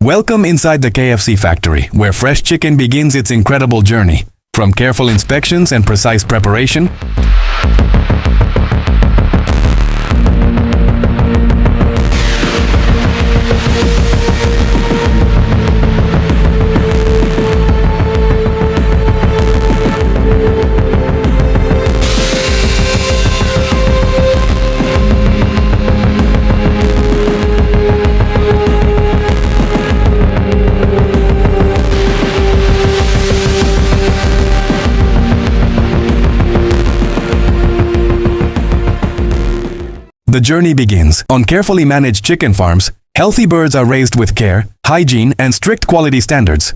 Welcome inside the KFC factory, where fresh chicken begins its incredible journey. From careful inspections and precise preparation, the journey begins. On carefully managed chicken farms, healthy birds are raised with care, hygiene, and strict quality standards.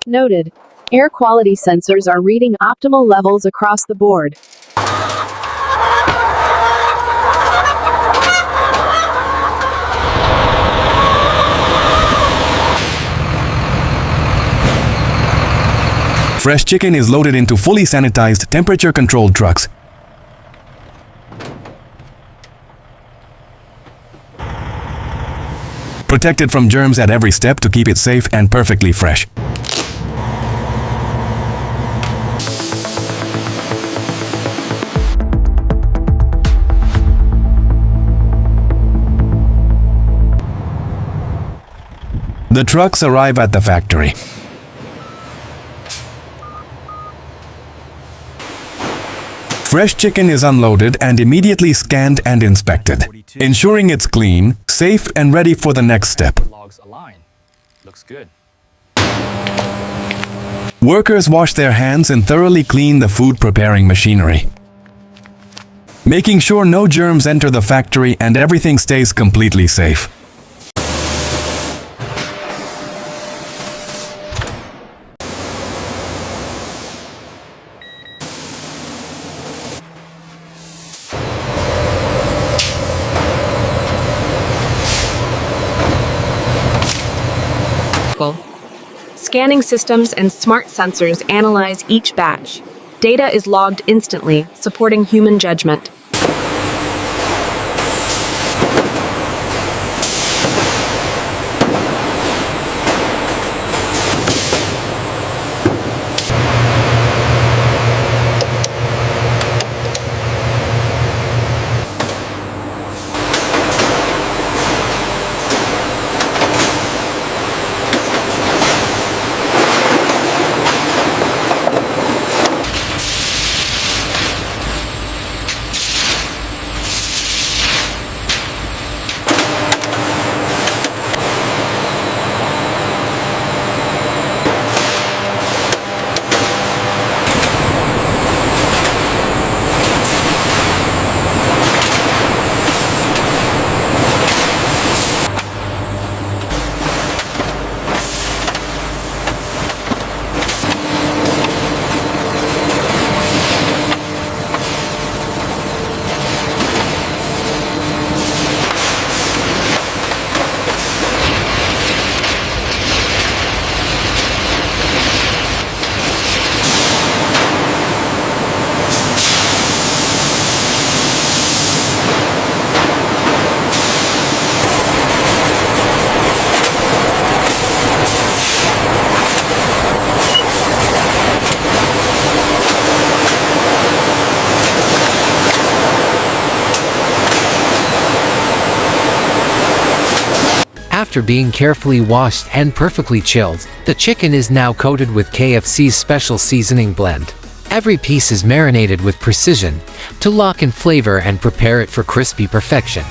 Noted. Air quality sensors are reading optimal levels across the board. Fresh chicken is loaded into fully sanitized, temperature-controlled trucks. Protected from germs at every step to keep it safe and perfectly fresh. The trucks arrive at the factory. Fresh chicken is unloaded and immediately scanned and inspected, ensuring it's clean, safe, and ready for the next step. Looks good. Workers wash their hands and thoroughly clean the food preparing machinery, making sure no germs enter the factory and everything stays completely safe. Scanning systems and smart sensors analyze each batch. Data is logged instantly, supporting human judgment. After being carefully washed and perfectly chilled, the chicken is now coated with KFC's special seasoning blend. Every piece is marinated with precision to lock in flavor and prepare it for crispy perfection.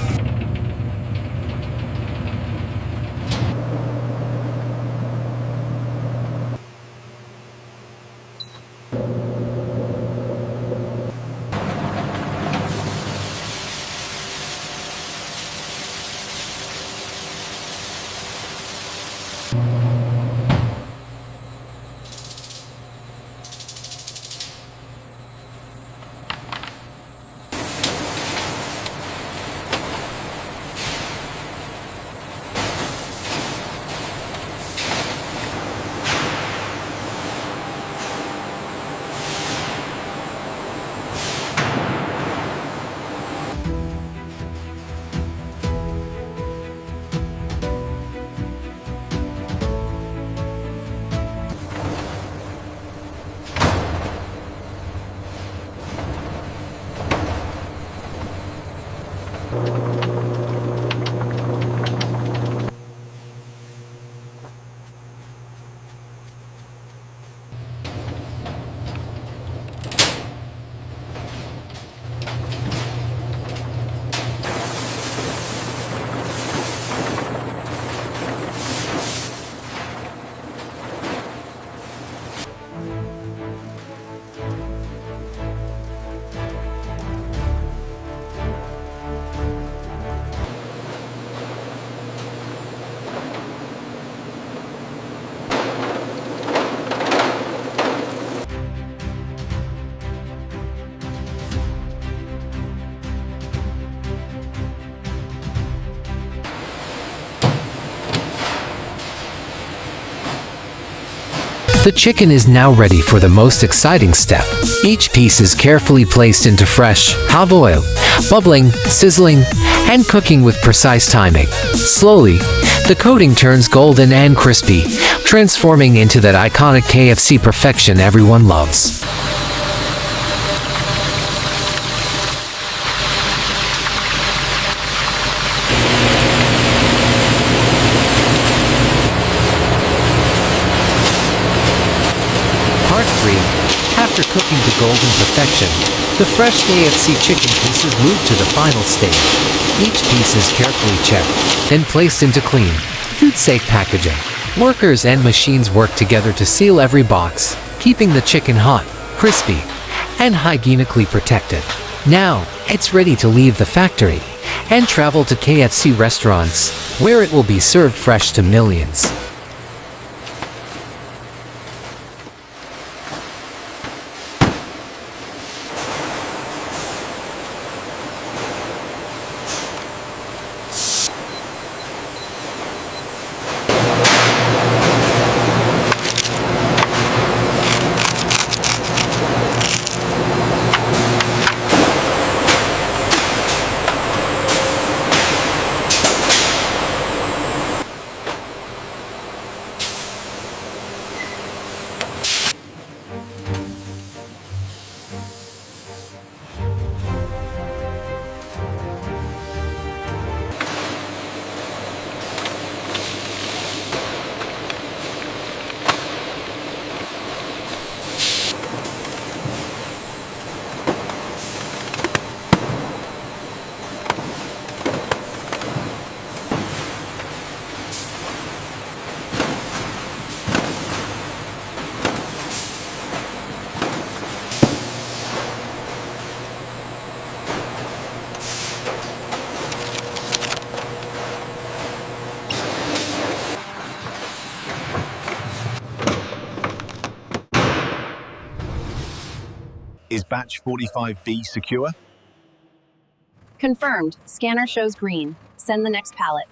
The chicken is now ready for the most exciting step. Each piece is carefully placed into fresh, hot oil, bubbling, sizzling, and cooking with precise timing. Slowly, the coating turns golden and crispy, transforming into that iconic KFC perfection everyone loves. Part 3. After cooking to golden perfection, the fresh KFC chicken pieces move to the final stage. Each piece is carefully checked, then placed into clean, food-safe packaging. Workers and machines work together to seal every box, keeping the chicken hot, crispy, and hygienically protected. Now, it's ready to leave the factory and travel to KFC restaurants, where it will be served fresh to millions. Is batch 45B secure? Confirmed. Scanner shows green. Send the next pallet.